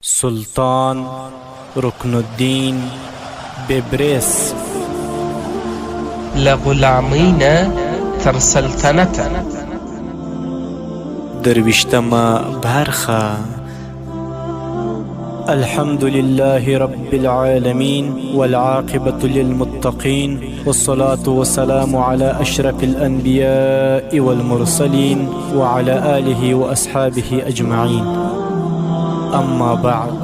سلطان رکن الدین ببرس لغلامین تر سلطنت درویشتما برخه. الحمد لله رب العالمين والعاقبة للمتقين والصلاة والسلام على أشرف الأنبياء والمرسلين وعلى آله وأصحابه أجمعين. أما بعد،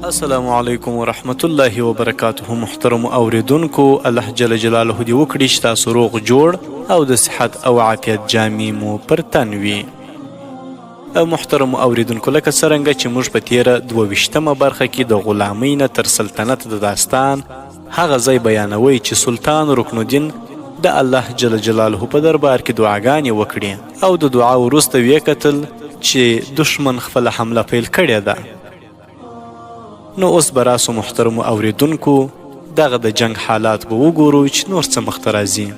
السلام علیکم ورحمت الله وبرکاته. محترم اوریدونکو، الله جل جلاله دې وکړي چې تاسو روغ جوړ او د صحت او عافیت جامې مو پر تن وي. محترم اوریدونکو، لکه څرنګه چې موږ په تیره 22مه برخه کې د غلامۍ نه تر سلطنت د داستان هغه ځای بیانوي چې سلطان رکن الدین د الله جل جلاله په دربار کې دعاګانې وکړي او د دعا وروسته ویې کتل چې دشمن خپله حمله پیل کړې ده. نو اوس به راسو محترمو اوریدونکو، دغه د جنگ حالات به وګورو چې نور څه مخته راځي.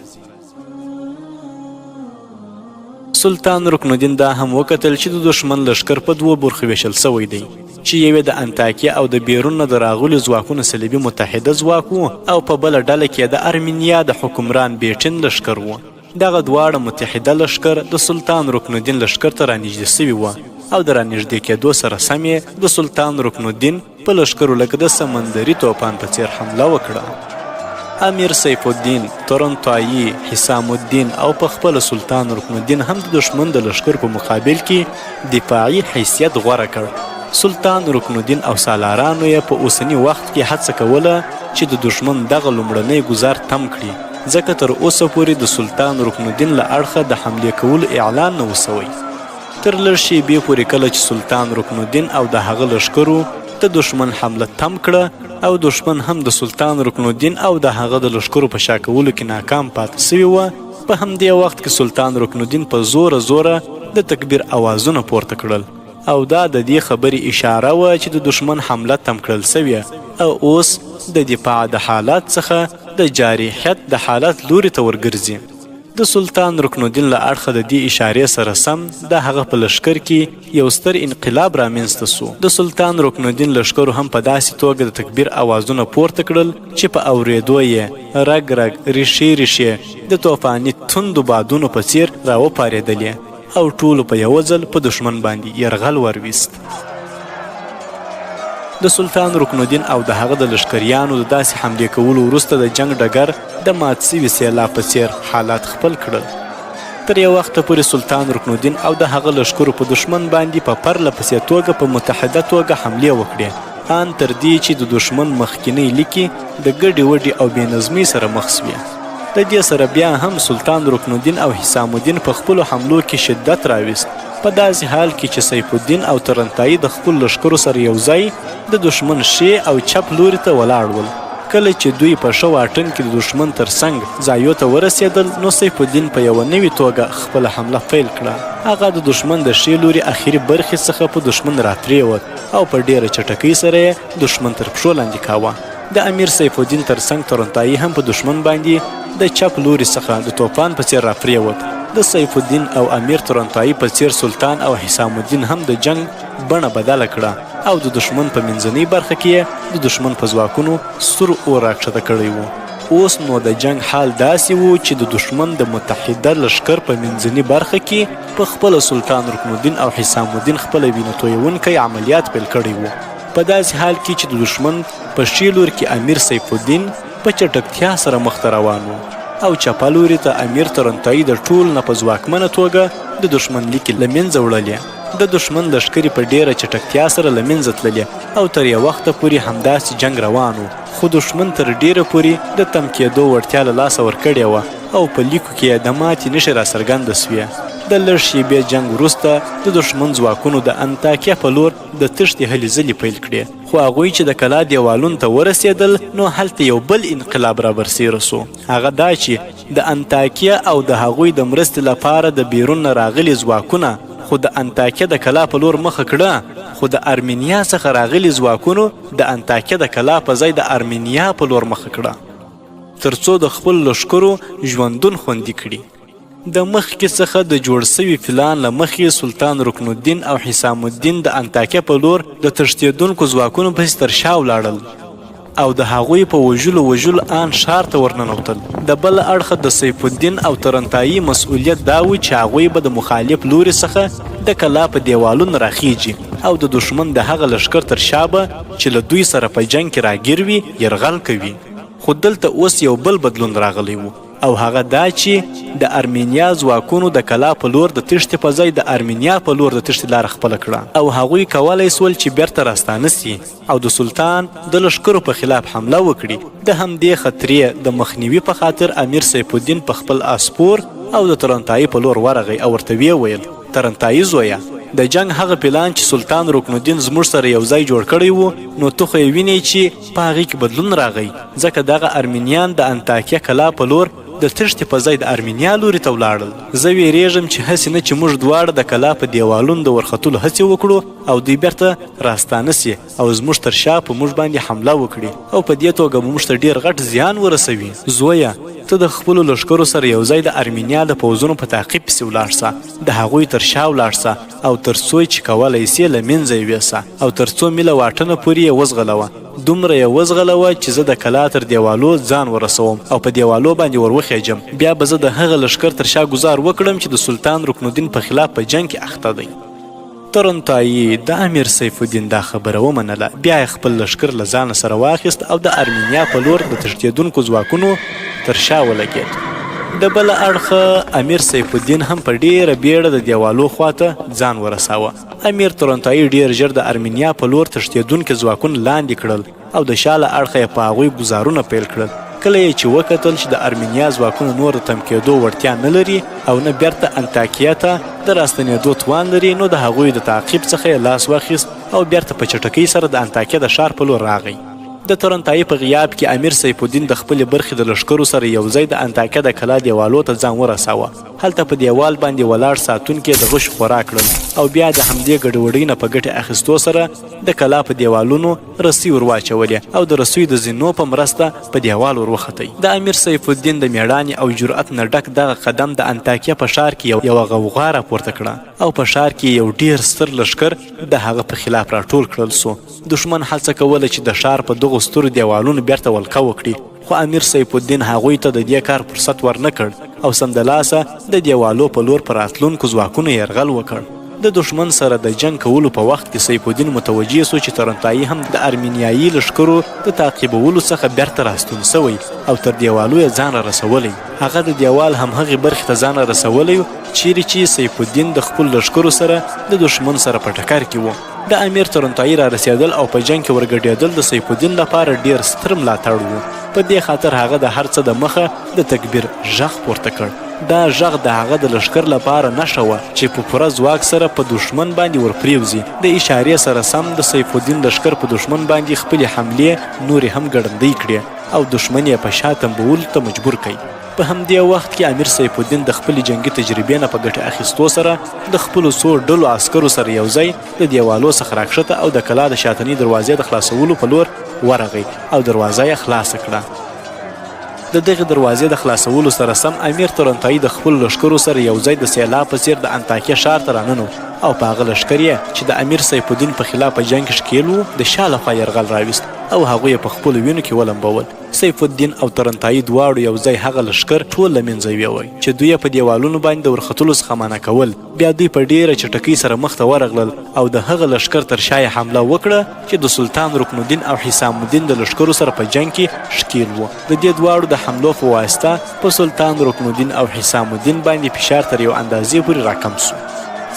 سلطان رکن الدین دا هم وکتل چې د دشمن لښکر په دوه برخو ویشل سوی دی، چې یوې د انطاکیه او د بیرون نه د راغلو ځواکونو صلیبي متحده ځواک و، او په بله ډله کې د ارمینیا د حکمران بیټن لښکر و. دغه دواړه متحده لښکر د سلطان رکن الدین لښکر ته رانږدې سوي وه، او د رانږدې کېدو سره سم یې د سلطان رکن الدین په لښکرو لکه د سمندري توپان په څیر حمله وکړه. امیر سیف الدین تورنتایي، حسام الدین او په خپله سلطان رکن الدین هم د دشمن د لښکر په مقابل کې دفاعي حیثیت غوره کړ. سلطان رکن الدین او سالارانو یې په اوسني وخت کې هڅه کوله چې د دشمن دغه لومړنی ګزار تم کړي، ځکه تر اوسه پورې د سلطان رکن الدین له اړخه د حملې کولو اعلان نه و سوی. تر لږ شیبې پورې کله چې سلطان رکن الدین او د هغه لښکرو د دشمن حمله تم کړه، او دشمن هم د سلطان رکن الدین او د هغه د لښکرو په شا کولو کې ناکام پاتې سوي وه، په همدې وخت کې سلطان رکن الدین په زوره د تکبیر اوازونه پورته کړل، او دا د دې خبرې اشاره وه چې د دشمن حمله تم کړل سویه، او اوس د دفاع د حالات څخه د جارحیت د حالت لوري ته ورګرځي. د سلطان رکن الدین له اړخه د دې اشارې سره سم د هغه په لښکر کې یو ستر انقلاب رامنځته سو. د سلطان رکن الدین لښکرو هم په داسې توګه د تکبیر اوازونه پورته کړل چې په اورېدو یې رګ ریښې د طوفاني توندو بادونو په څیر راوپارېدلې، او ټولو په یوه ځل په دښمن باندې یرغل ورویست. د سلطان رکن الدین او د هغه د لښکریانو د داسې حملې کولو وروسته د جنگ ډګر د مات سوي سیلاب په څیر حالات خپل کړل. تر یو وخته پورې سلطان رکن الدین او د هغه لښکرو په دشمن باندې په پرله پسې توګه په متحده توګه حملې وکړې، ان تر دې چې د دشمن مخکینی لیکې د ګډې وډې او بې نظمۍ سره مخ سوې. د دې سره بیا هم سلطان رکن الدین او حسام الدین په خپلو حملو کې شدت راوست، په داسې حال کې چې سیف الدین او تورنتایي د خپل لښکرو سره یو ځای د دشمن ښې او چپ لوري ته ولاړ ول. کله چې دوی په ښه واټن کې د دشمن تر څنګ ځایو ته ورسېدل، نو سیف الدین په یوه نوې توګه خپله حمله پیل کړه. هغه د دشمن د ښې لوري اخري برخې څخه په دشمن راپرېوت، او په ډېره چټکۍ سره یې دشمن تر پښو لاندې کاوه. د امیر سیف الدین تر څنګ تورنتایي هم په دشمن باندې د چپ لوري څخه د توپان په څیر راپرېوت. د سیف الدین او امیر تورنتایي په څیر سلطان او حسام الدین هم د جنگ بڼه بدله کړه، او د دشمن په منځنۍ برخه کې د دشمن په ځواکونو سور اور راکښته کړی و. اوس نو د جنگ حال داسې و چې د دشمن د متحده لښکر په منځنۍ برخه کې په خپله سلطان رکن الدین او حسام الدین خپله وینه تویونکی عملیات پیل کړی و. په داسې حال کې چې د دشمن په ښي لور کې امیر سیف الدین په چټکتیا سره مخته روان و، او چپه لوري ته امیر تورنتایي د ټول نه په ځواکمنه توګه د دشمن لیکې له منځه وړلې. د دشمن لښکرې په ډیره چټکتیا سره له منځه تللې، او تر یو وخته پورې همداسې جنگ روان و، خو دشمن تر ډیره پورې د تم کېدو وړتیا له لاسه ورکړې وه، او په لیکو کې یې د ماتې نښې راڅرګنده سوې. د لږ شیبې جنگ وروسته د دشمن ځواکونو د انطاکیه په لور د تښتې هلې ځلې پیل کړې، خو هغوی چې د کلا دیوالونو ته ورسېدل، نو هلته یو بل انقلاب رابرسېره سو. هغه دا چې د انطاکیه او د هغوی د مرستې لپاره د بیرون نه راغلي ځواکونه خو د انطاکیه د کلا په لور مخه کړه، خو د ارمینیا څخه راغلي ځواکونو د انطاکیه د کلا په ځای د ارمینیا په لور مخه کړه. ترڅو د خپل لښکرو ژوندون خوندي کړي. د مخکې څخه د جوړ سوي پلان له مخې سلطان رکن الدین او حسام الدین د انطاکیه په لور د تښتېدونکو ځواکونو پسې تر شا ولاړل او د هغوی په وژلو آن ښار ته ورننوتل. د بل اړخه د سیف الدین او ترنتایي مسؤلیت دا و چې هغوی به د مخالف لوري څخه د کلا په دیوالونو راخیږي او د دښمن د هغه لښکر تر شا به چې له دوی سره په جنګ کې راګیر وي یرغل کوي. خو دلته اوس یو بل بدلون راغلی و او هغه دا چې د ارمینیا ځواکونو د کلا په لور د تښتې په ځای د ارمینیا په لور د تښتې لاره خپله کړه او هغوی کولی سول چې بیرته راستانه سي او د سلطان د لښکرو په خلاف حمله وکړي. د همدې خطرې د مخنیوي په خاطر امیر سیف الدین په خپل اسپور او د ترنتایي په لور ورغی او ورته ویې ویل: ترنتایي زویه، د جنگ هغه پلان چې سلطان رکن الدین زموږ سره یو ځای جوړ کړی و نو ته خو یې وینې چې په هغې کې بدلون راغی، ځکه دغه ارمینیان د انطاکیه کلا په لور د تښتې په ځای د ارمینیا لوري ته ولاړل. زه ویرېږم چې هسې نه چې موږ دواړه د کلا په دیوالونو د ورختلو هڅې وکړو او دوی بیرته راستانه سي او زموږ تر شا په موږ باندې حمله وکړي او په دې توګه به موږ ته ډېر غټ زیان ورسوي. زویه، ته د خپلو لښکرو سره یو ځای د ارمینیا د پوځونو په تعقیب پسې ولاړ سه، د هغوی تر شا ولاړ سه او تر څو چې کولی سې له منځه یې یوسه او تر څو میله واټنه پورې یې وځغلوه. دومره یې وځغلوه چې زه د کلا تر دیوالو ځان ورسوم او په دیوالو باندې وروخیږم. بیا به زه د هغه لښکر تر شا ګزار وکړم چې د سلطان رکن الدین په خلاف په جنګ کې اخته دی. ترنتایي د امیر سیف الدین دا خبره ومنله. بیا یې خپل لښکر له ځانه سره واخیست او د ارمینیا په لور د تښتېدونکو ځواکونو تر شا ولګېد. د بل اړخه امیر سیف الدین هم په ډیره بیړه د دیوالو خواته ځان ورساوه. امیر ترنتایي ډیر ژر د ارمینیا په لور تښتېدونکي ځواکونه لاندې کړل او د شا له اړخه یې په هغوی ګزارونه پیل کړل. کله یې چې وکتل چې د ارمینیا ځواکونه نور د تم کېدو وړتیا نه لري او نه بیرته انطاکیه ته د راستنېدو توان لري نو د هغوی د تعقیب څخه یې لاس واخیست او بیرته په چټکۍ سره د انطاکیه د ښار په لور راغی. د ترنتایي په غیاب کې امیر سیف الدین د خپلې برخې د لښکرو سره یو ځای د انطاکیه د کلا دیوالو ته ځان ورساوه. هلته په دیوال باندې ولاړ ساتونکي د غشو خورا کړل او بیا د همدې ګډوډۍ نه په ګټې اخیستو سره د کلا په دیوالونو رسۍ ور واچولې او د رسیو د زینو په مرسته په دیوال ور وختی. د امیر سیف الدین د میړانې او جرأت نه ډک دغه قدم د انطاکیه په ښار کې یوه غوغا راپورته کړه او په ښار کې یو ډیر ستر لښکر د هغه په خلاف راټول کړل سو. دښمن هڅه کوله چې د ښار په دغو سترو دیوالونو بیرته ولکه وکړي خو امیر سیف الدین هغوی ته د دې کار فرصت ورنه کړ او سمدلاسه د دیوالو په لور پر راتلونکو ځواکونو یرغل وکړ. د دښمن سره د جنگ کولو په وخت کې سیف الدین متوجه سو چې ترنتایي هم د ارمینیایي لښکرو د تعقیبولو څخه بیرته راستون سوی او تر دیوالو یې ځان رسولی. هغه د دیوال همهغې برخې ته ځان رسولی چیرې چې سیف الدین د خپل لښکرو سره د دښمن سره په ټکر کې و. د امیر ترنتایي را رسېدل او په جنګ کې ورګډېدل د سیف الدین لپاره ډیر ستر ملاتړ و. په دې خاطر هغه د هر څه د مخه د تکبیر غږ پورته کړ. دا غږ د هغه د لښکر لپاره نښه وه چې په پوره ځواک سره په دښمن باندې ورپرېوځي. د اشارې سره سم د سیف الدین لښکر په دښمن باندې خپلې حملې نورې هم ګړندۍ کړې او دښمن یې په شا تنبولو ته مجبور کړي. په همدې وخت کې امیر سیف الدین د خپلې جنگي تجربې نه په ګټه اخیستو سره د خپلو څو ډلو عسکرو سره یو ځای د دیوالو څخه راکښته او د کلا د شاتنۍ دروازې د خلاصولو په لور ورغی او دروازه یې خلاصه کړه. د دغې دروازې د خلاصولو سره سم امیر ترنتایي د خپلو لښکرو سره یو ځای د سیلاب په څېر د انطاکیه ښار ته راننوت او په هغه لښکر یې چې د امیر سیف الدین په خلاف په جنګ کې ښکېل و د شا لخوا یرغل راویست او هغوی یې په خپلو وینو کې ولمبول. سیف الدین او ترنتایي دواړو یو ځای هغه لښکر ټول له منځه یووی چې دوی یې په دیوالونو باندې د ورختلو څخه منع کول. بیا دوی په ډیره چټکۍ سره مخ ته ورغلل او د هغه لښکر تر شا یې حمله وکړه چې د سلطان رکن الدین او حسام الدین د لښکرو سره په جنګ کې ښکېل و. د دې دواړو د حملو په واسطه په سلطان رکن الدین او حسام الدین باندې فشار تر یو اندازې پورې راکم سو.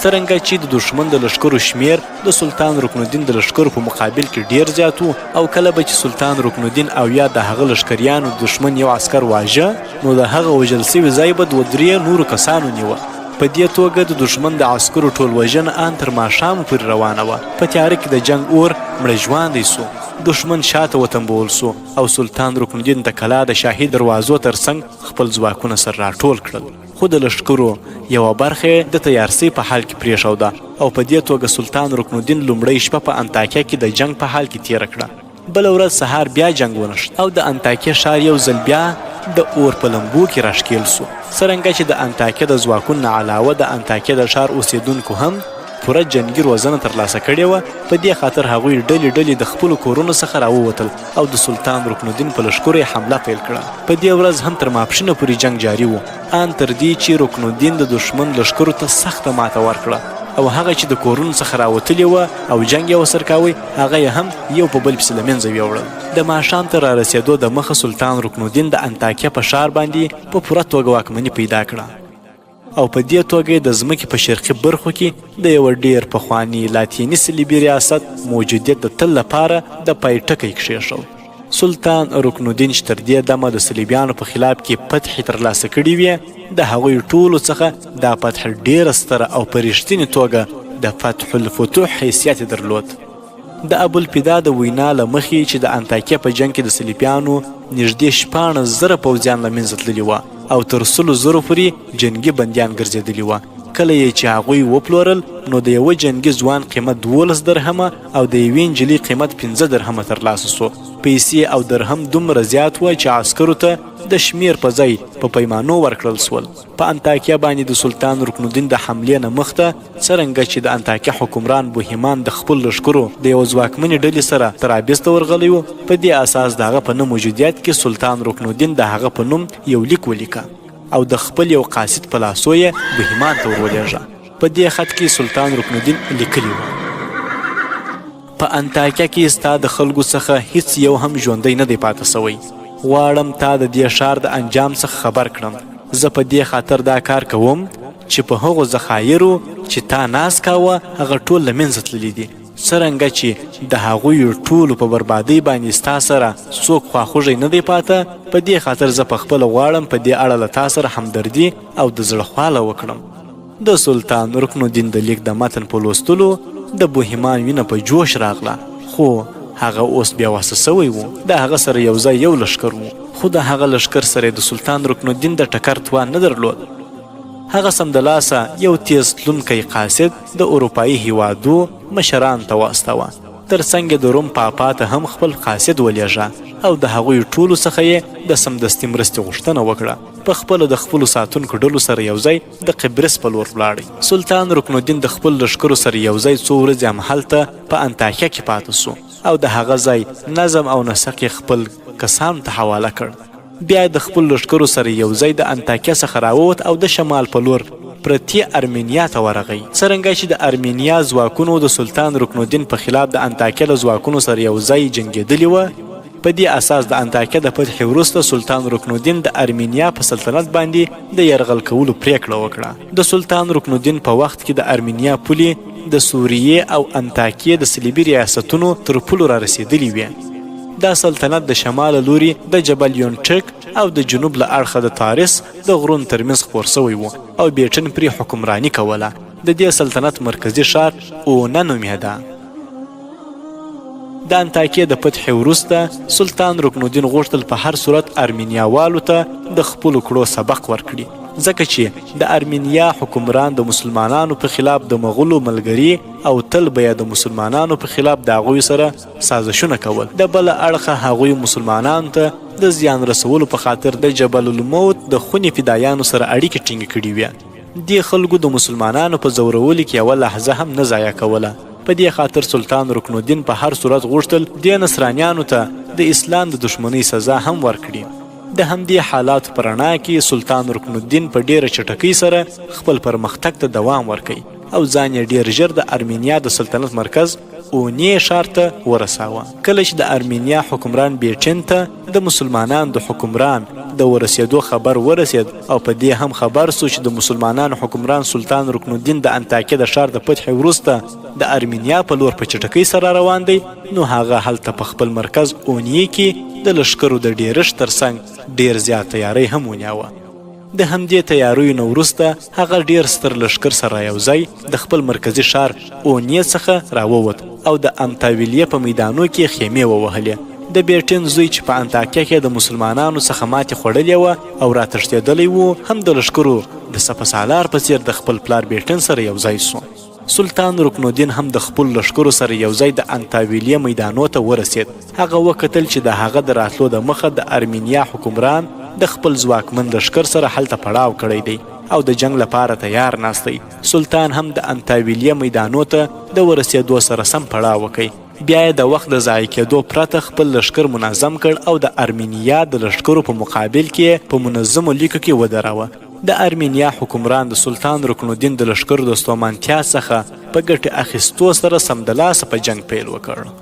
څرنګه چې د دښمن د لښکرو شمیر د سلطان رکن الدین د لښکرو په مقابل کې ډیر زیات و او کله به چې سلطان رکن الدین او یا د هغه لښکریانو دښمن یو عسکر واژه نو د هغه وژل سوي ځای به دوه درې نورو کسانو نیوه. په دې توګه د دښمن د عسکرو ټول وژنه ان تر ماښامه پورې روانه وه. په تیاره کې د جنګ اور مړه ژواندی سو. دښمن شاته وتنبول سو او سلطان رکن الدین د کلا د شاهي دروازو ترڅنګ خپل ځواکونه سره راټول کړل خو د لښکرو یوه برخه د تیارسۍ په حال کې پرېښوده او په دې توګه سلطان رکن الدین لومړۍ شپه په انطاکیه کې د جنګ په حال کې تېره کړه. بله ورځ سهار بیا جنګ ونښت او د انطاکیه ښار یو ځل بیا د اور په لمبو کې راښکېل سو. څرنګه چې د انطاکیه د ځواکونو نه علاوه د انطاکیه د ښار اوسېدونکو هم پوره جنګي روزنه ترلاسه کړې وه. په دې خاطر هغوی ډلې د خپلو کورونو څخه راووتل او د سلطان رکن الدین په لښکرو یې حمله پیل کړه. په دې ورځ هم تر ماپښینه پورې جنګ جاري و، ان تر دې چې رکن الدین د دښمن لښکرو ته سخته ماته ورکړه او هغه چې د کورونو څخه راوتلي وه او جنګ یې ورسره کاوه هغه یې هم یو په بل پسې له منځه ویوړل. د ماښام ته رارسېدو د مخه سلطان رکن الدین د انطاکیه په ښار باندې په پوره توګه واکمني پیدا کړه او په دې توګه د ځمکې په شرقي برخو کې د یوه ډېر پخواني لاتیني صلیبي ریاست موجودیت د تل لپاره د پای ټکی کښېښود. سلطان رکن الدین چې تر دې دمه د صلیبیانو په خلاف کې فتحې ترلاسه کړي وې د هغوی ټولو څخه دا فتح ډېره ستره او په رښتینې توګه د فتح الفتوح حیثیت درلود. د ابوالفدا د وینا له مخې چې د انطاکیه په جنګ کې د صلیبیانو نږدې 16,000 پوځیان له منځه تللي وه او تر 100,000 پورې جنګي بندیان ګرځېدلي وه. کله یې چې هغوی وپلورل نو د یوه جنګي ځوان قیمت 12 درهمه او د یوې نجلۍ قیمت 15 درهمه ترلاسه سو. پیسې او درهم دومره زیات وه چې عسکرو ته د شمیر په ځای په پیمانو ورکړل سول. په انطاکیه باندې د سلطان رکن الدین د حملې نه مخته څرنګه چې د انطاکیه حکمران بوهیمان د خپل لښکرو د یو ځواکمنې ډلې سره ترابیز ته ورغلی و، په دې اساس د هغه په نه موجودیت کې سلطان رکن الدین د هغه په نوم یو لیک ولیکه او د خپل یو قاصد په لاسو یې بوهیمان ته ورولېږه. په دې خط کې سلطان رکن الدین لیکلی و: په انطاکیه کې ستا د خلکو څخه هیڅ یو هم ژوندی نه دی پاته سوی. غواړم تا د دې ښار د انجام څخه خبر کړم. زه په دې خاطر دا کار کوم چې په هغو ذخایرو چې تا ناز کاوه هغه ټول له منځه تللي دي. څرنګه چې د هغوی ټولو په بربادۍ باندې ستا سره څوک خواخوږی نه دی پاته، په دې خاطر زه پخپله غواړم په دې اړه له تا سره همدردي او د زړه خواله وکړم. د سلطان رکن الدین د لیک د متن په لوستلو د بوهیمان وینه په جوش راغله، خو هغه اوس بیا وسه سوی و. د هغه سره یو ځای یو لښکر و، خو د هغه لښکر سره د سلطان رکن الدین د ټکر توان نه درلود. هغه سمدلاسه یو تیز تلونکی قاصد د اروپایي هیوادو مشران ته واستوه. ترڅنګ د روم پاپا ته هم خپل قاصد ولېږه او د هغوی ټولو څخه یې د سمدستي مرستې غوښتنه وکړه. په خپله د خپلو ساتونکو ډلو سره یو ځای د قبرس په لور ولاړی. سلطان رکن الدین د خپل لښکرو سره یو ځای څو ورځې همهلته په انطاکیه کې پاته سو او د هغه ځای نظم او نسق یې خپل کسانو ته حواله کړ. بیا د خپل لښکرو سره یو ځای د انطاکیه څخه راووت او د شمال په لور پرتې ارمینیا ته ورغی. څرنګه چې د ارمینیا ځواکونو د سلطان رکن الدین په خلاف د انطاکیه له ځواکونو سره یو ځای جنګېدلي وه، په دې اساس د انطاکیه د فتح وروسته سلطان رکن الدین د ارمینیا په سلطنت باندې د یرغل کولو پریکړه وکړه. د سلطان رکن الدین په وخت کې د ارمینیا پولې د سوریې او انطاکیه د صلیبي ریاستونو تر پولو را رسېدلي وې. دا سلطنت د شمال لوري د جبل یونټک او د جنوب له اړخه د تارس د غرونو ترمنځ خپور سوی و او بیټن پرې حکمراني کوله. د دې سلطنت مرکزي ښار اونه نومېده. د انطاکیه د فتح وروسته سلطان رکن الدین غوښتل په هر صورت ارمینیاوالو ته د خپلو کړو سبق ورکړي، ځکه چې د ارمینیا حکمران د مسلمانانو په خلاف د مغولو ملګري او تل به یې د مسلمانانو په خلاف د هغوی سره سازشونه کول. د بله اړخه هغوی مسلمانانو ته د زیان رسولو په خاطر د جبل الموت د خونې فدایانو سره اړیکې ټینګې کړي وې. دې خلکو د مسلمانانو په ځورولو کې یوه لحظه هم نه ضایع کوله. په دې خاطر سلطان رکن الدین په هر صورت غوښتل دې نصرانیانو ته د اسلام د دښمنۍ سزا هم ورکړي. د همدې حالاتو په رڼا کې سلطان رکن الدین په ډیره چټکۍ سره خپل پرمختګ ته دوام ورکوي او ځان یې ډیر ژر د ارمینیا د سلطنت مرکز اونې ښار ته ورساوه. کله چې د ارمینیا حکمران بیټن ته د مسلمانانو د حکمران د ورسېدو خبر ورسېد او په دې هم خبر سو چې د مسلمانانو حکمران سلطان رکن الدین د انطاکیه د ښار د فتح وروسته د ارمینیا په لور په چټکۍ سره روان دی، نو هغه هلته په خپل مرکز اونې کې د لښکرو د ډیرښت ترڅنګ ډیر زیات تیاری هم ونیوه. د همدې تیاریو نه وروسته هغه ډیر ستر لښکر سره یو ځای د خپل مرکزي ښار اونې څخه راووت او د امتاویلیه په میدانو کې خیمې ووهلې. د بیټن زوی چې په انطاکیه کې د مسلمانانو څخه ماتې خوړلې وه او راتښتېدلی و هم د لښکرو د سپه سالار په څېر د خپل پلار بیټن سره یو ځای سو. سلطان رکن الدین هم د خپل لښکرو سره یو ځای د انطاویلیه میدانو ته ورسېد. هغه وکتل چې د هغه د راتلو د مخه د ارمینیا حکمران د خپل ځواکمن لښکر سره هلته پړاو کړی دی او د جنگ لپاره تیار ناست دی. سلطان هم د انتاویلیه میدانو ته د ورسېدو سره سم پړاو وکړ. بیا یې د وخت د ضایع کېدو پرته خپل لښکر منظم کړ او د ارمینیا د لښکرو په مقابل کې په منظمو لیکو کې ودراوه. د ارمینیا حکمران د سلطان رکن الدین د لښکرو د ستومانتیا څخه په ګټې اخیستو سره سمدلاسه په جنگ پیل وکړ.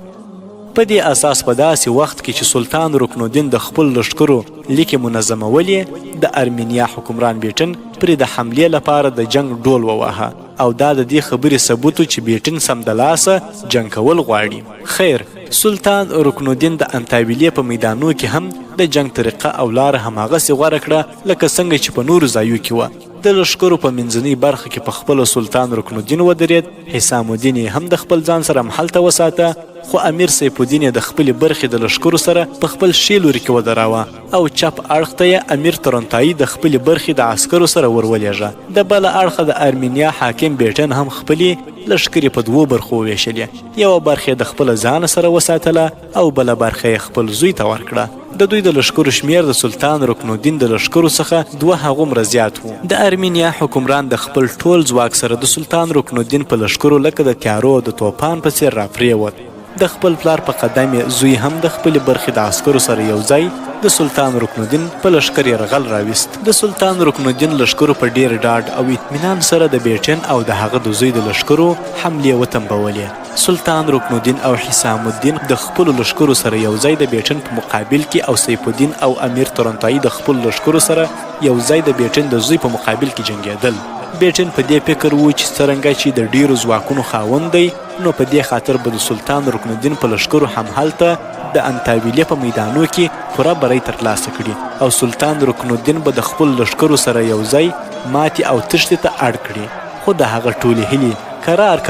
په دې اساس په داسې وخت کې چې سلطان رکن الدین د خپل لښکرو لیکې منظمولې، د ارمینیا حکمران بیټن پرې د حملې لپاره د جنگ ډول وواهه او دا د دې خبرې ثبوت چې بیټن سمدلاسه جنگ کول غواړي. خیر، سلطان رکن الدین د انتاویلیه په میدانو کې هم د جنگ طریقه او لار هماغسې غوره کړه لکه څنګه چې په نورو ځایو کې وه. د لښکرو په منځنۍ برخه کې په خپله سلطان رکن الدین ودرېد. حسام الدین یې هم د خپل ځان سره همهلته وساته، خو امیر سیف الدین یې د خپلې برخې د لښکرو سره په خپل ښي لوري کې ودراوه او چپ اړخ ته یې امیر ترنتایي د خپلې برخې د عسکرو سره ورولېږه. د بله اړخه د ارمینیا حاکم بیټن هم خپلې لښکرې په دوو برخو وویشلې. یوه برخه د خپله ځان سره وساتله او بله برخه یې خپل زوی ته ورکړه. د دوی د لښکرو شمیر د سلطان رکن الدین د لښکرو څخه 2 هغومره زیات و. د ارمینیا حکمران د خپل ټول ځواک سره د سلطان رکن الدین په لښکرو لکه د تیارو د توپان په څیر راپرېوت. د خپل پلار په قدم زوی هم د خپلې برخې د عسکرو سره یو ځای د سلطان رکن الدین په لښکر یرغل راوست. د سلطان رکن الدین لښکرو په ډیر ډاډ او اطمینان سره د بیټن او د هغه د زوی د لښکرو حملې وتنبولې. سلطان رکن الدین او حسام الدین د خپلو لښکرو سره یو ځای د بیټن په مقابل کې او سیف الدین او امیر ترنتایي د خپلو لښکرو سره یو ځای د بیټن د زوی په مقابل کې جنګېدل. بیټن په دې فکر و چې څرنګه چې د ډیرو ځواکونو خاوند دی، نو په دې خاطر به د سلطان رکن الدین په لښکرو هم هلته د انتاویلیه په میدانو کې پوره بری ترلاسه کړي او سلطان رکن الدین به د خپل لښکرو سره یو ځای ماتې او تښتې ته اړ کړي. خو د هغه ټولې هیلې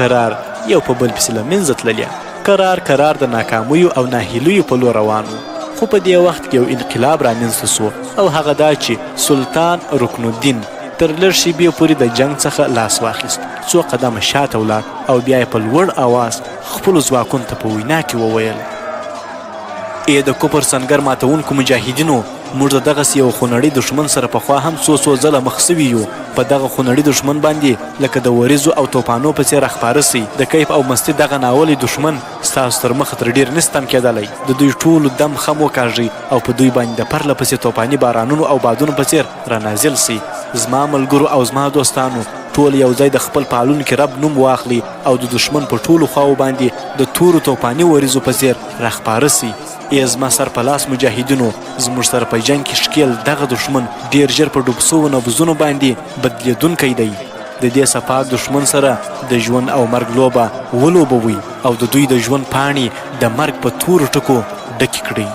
کرار یو په بل پسې له منځه تللې. کرار د ناکامیو او ناهیلیو په لور روان و. خو په دې وخت کې یو انقلاب رامنځته سو او هغه دا چې سلطان رکن الدین تر لږ شیبې پورې د جنگ څخه لاس واخیست. 2 قدمه شاته ولاړ او بیا یې په لوړ اواز خپلو ځواکونو ته په وینا کې وویل: ای د کفر سنګر ماتونکو مجاهدینو، موږ د دغسې یو خونړي دښمن سره پخوا هم څو ځله مخ سوي یو. په دغه خونړي دښمن باندې لکه د وریځو او توپانو په څېر راخپاره سئ. د کیف او مستي دغه ناولی دښمن ستاسو تر مخه تر ډېر نستم کېدلی. د دوی ټولو دم خم وکاږئ او په دوی باندې د پرله پسې توپاني بارانونو او بادونو په څېر رانازل سئ. زما ملګرو او زما دوستانو، ټول یو ځای د خپل پالونکي رب نوم واخلي او د دښمن په ټولو خواو باندې د تورو توپاني وریځو په څېر راخپاره سئ. ای زما سر په لاس مجاهدینو، زموږ سره په جنګ کې ښکېل دغه دښمن ډېر ژر په ډوب سوو نبضونو باندې بدلېدونکی دی. د دې سپاک دښمن سره د ژوند او مرګ لوبه ولوبوئ او د دوی د ژوند پاڼې د مرګ په تورو ټکو ډکې کړئ.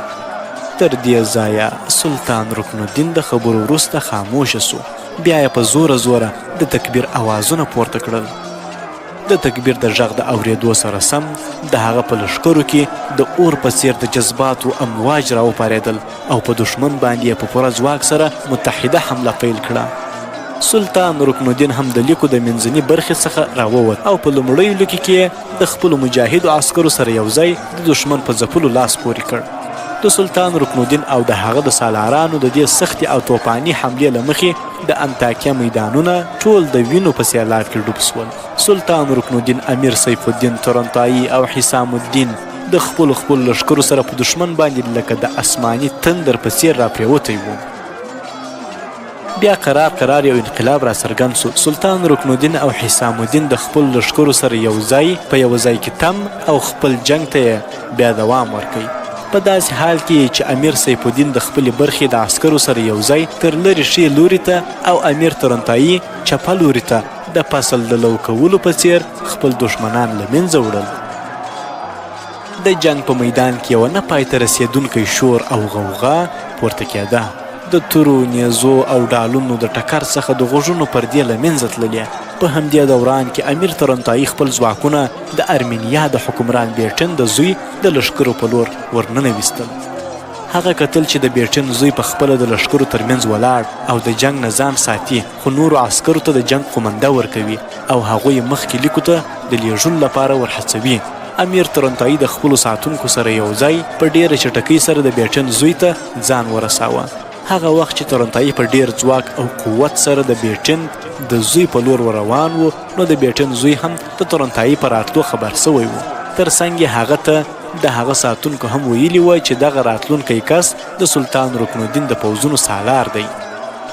تر دې ځایه سلطان رکن الدین د خبرو وروسته خاموشه سو. بیا یې په زوره د تکبیر اوازونه پورته کړل. د تکبیر د غږ د اورېدو سره سم د هغه په لښکرو کې د اور په څېر د جذباتو امواج راوپارېدل او په دښمن باندې یې په پوره ځواک سره متحده حمله پیل کړه. سلطان رکن الدین هم د لیکو د منځني برخې څخه راووت او په لومړیو لیکو کې د خپلو مجاهدو عسکرو سره یو ځای د دښمن په ځپلو لاس پورې کړ. د سلطان رکن الدین او د هغه د سالارانو د دې سختې او توپاني حملې له مخې د انطاکیه میدانونه ټول د وینو په سیلاب کې ډوب سول. سلطان رکن الدین، امیر سیف الدین ترنتایي او حسام الدین د خپلو لښکرو سره په دښمن باندې لکه د اسماني تندر په څېر راپرېوتی و. بیا قرار یو انقلاب را څرګند سو. سلطان رکن الدین او حسام الدین د خپلو لښکرو سره یو ځای په یو ځای کې تم او خپل جنگ ته یې بیا دوام ورکوي. په داسې حال کې چې امیر سیف الدین د خپلې برخې د عسکرو سره یو ځای تر لرې ښې لوري ته او امیر ترنتایي چپه لوري ته د فصل د لو کولو په څېر خپل دښمنان له منځه وړل. د جنگ په میدان کې یوه نه پای ته رسېدونکی شور او غوغا پورته کېده. د تورو، نیزو او ډالونو د ټکر څخه د غوږونو پردې له منځه تللې. په همدې دوران کې امیر ترنتایي خپل ځواکونه د ارمینیا د حکمران بیټن د زوی د لښکرو په لور ورننویستل. هغه کتل چې د بیټن زوی په خپله د لښکرو ترمنځ ولاړ او د جنگ نه ځان ساتي، خو نورو عسکرو ته د جنگ قومنده ورکوي او هغوی مخکې لیکو ته د لیږلو لپاره ورهڅوي. امیر ترنتایي د خپلو ساتونکو سره یو ځای په ډیره چټکۍ سره د بیټن زوی ته ځان ورساوه. هغه وخت چې تورنتای په ډیر ځواک او قوت سره د بیټن د زوی په لور روان و، نو د بیټن زوی هم د تورنتای په راتلو خبر سوی و. ترڅنګ هغه ته د هغه ساتونکو هم ویلي و چې دغه راتلونکی کس د سلطان رکن الدین د پوځونو سالار دی.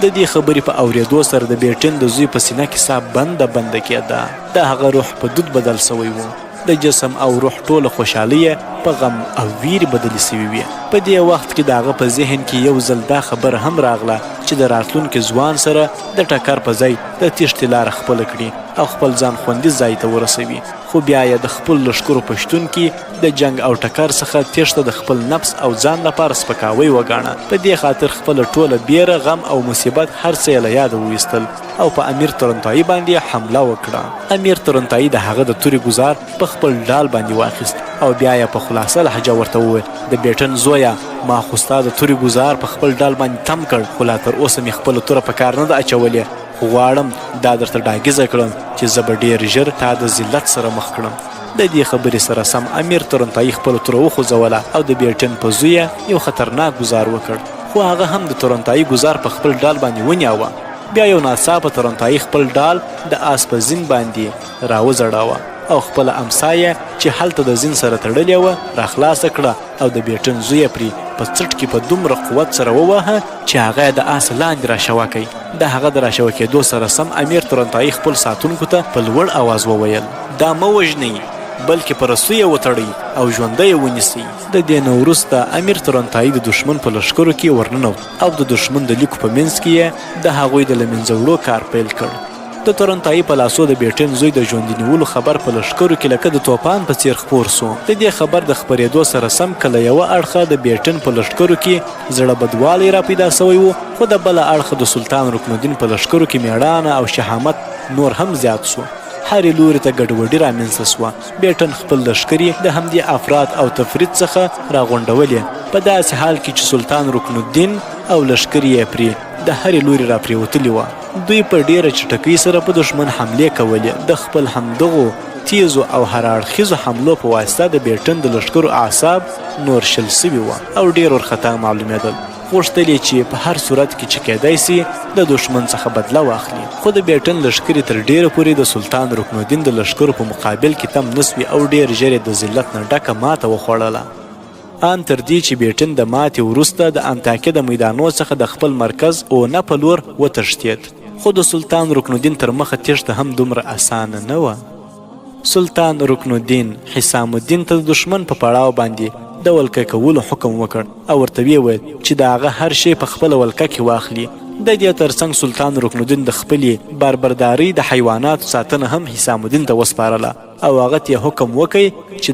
د دې خبرې په اورېدو سره د بیټن د زوی په سینه کې ساه بنده کېده. د هغه روح په دود بدل سوی و. د جسم او روح ټوله خوشحالي په غم او ویر بدلې سوي وې. په دې وخت کې د هغه په ذهن کې یو ځل دا خبر هم راغله چې د راتلونکي ځوان سره د ټکر په ځای د تیښتې لاره خپله کړي او خپل ځان خوندي ځای ته ورسوي. خو بیا یې د خپل لښکرو په شتون کې د جنگ او ټکر څخه تیښته د خپل نفس او ځان لپاره سپکاوی وګاڼه. په دې خاطر خپله ټوله بیره، غم او مصیبت هر څه یې له یاده وویستل او په امیر تورنتای باندې حمله وکړه. امیر تورنتای د هغه د تورې ګزار په خپل ډال باندې واخیست او بیا یې په خلاصه لهجه ورته وویل: د بیټن زویه، ما خو ستا د تورې ګزار په خپل ډال باندې تم کړ، خو لا تر اوسه مې خپله توره په کار نه ده اچولې. خو غواړم دا درته ډاګیزه کړم چې زه به ډېر ژر تا د ذلت سره مخ کړم. د دې خبرې سره سم امیر تورنتای خپله توره وخوځوله او د بیټن په زویه یو خطرناک ګزار وکړ. خو هغه هم د تورنتای ګزار په خپل ډال باندې ونیاوه. بیا یو ناڅاپه تورنتای خپل ډال د آس په زین باندې راوځړاوه او خپله امسایه چې هلته د زین سره تړلې وه راخلاصه کړه او د بیټن زوی یې پرې په څټ کې په دومره قوت سره وواهه چې هغه یې د آس لاندې راشوه کوي. د هغه د راشوه کېدو سره سم امیر تورنتای خپل ساتونکو ته په لوړ آواز وویل: دا مه وژنئ، بلکې په رسو یې وتړئ او ژوندی یې ونیسئ. د دې نه وروسته امیر تورنتای د دښمن په لښکرو کې ورننوت او د دښمن د لیکو په منځ کې یې د هغوی د له منځه وړو کار پیل کړ. د تورنتای په لاسو د بیټن زوی د ژوندي نیولو خبر په لښکرو کې لکه د توپان په څیر خپور سو. د دې خبر د خپرېدو سره سم که له یوه اړخه د بیټن په لښکرو کې زړه بدوالی را پیدا سوی و، خو د بله اړخه د سلطان رکن الدین په لښکرو کې میړانه او شهامت نور هم زیات سو. هرې لوري ته ګډوډي رامنځته سوه. بیټن خپل لښکرې د همدې افراط او تفرید څخه راغونډولې په داسې حال کې چې سلطان رکن الدین او لښکرې یې پرې د هرې لوري راپرېوتلي وه. دوی په ډېره چټکۍ سره په دښمن حملې کولې. د خپل همدغو تیزو او هر اړخیزو حملو په واسطه د بیټن د لښکرو اعصاب نور شل سوي وه او ډېر ورخطا معلومېدل. غوښتل یې چې په هر صورت کې چې کېدی سي د دښمن څخه بدله واخلي. خو د بیټن لښکرې تر ډېره پورې د سلطان رکن الدین د لښکرو په مقابل کې تم نسوي او ډېر ژر یې د ذلت نه ډکه ماته وخوړله. ان تر دې چې بیټن د ماتې وروسته د انطاکیه د میدانو څخه د خپل مرکز اونه په لور وتښتېد. خو د سلطان رکن الدین تر مخه تېښته هم دومره اسانه نه وه. سلطان رکن الدین حسام الدین ته د دښمن په پړاو باندې د ولکه کولو حکم وکړ او ورته ویې ویل چې د هغه هر شی په خپله ولکه کې واخلي. د دې ترڅنګ سلطان رکن الدین د خپلې باربردارۍ د حیواناتو ساتنه هم حسام الدین ته وسپارله او هغه ته یې حکم وکړ چې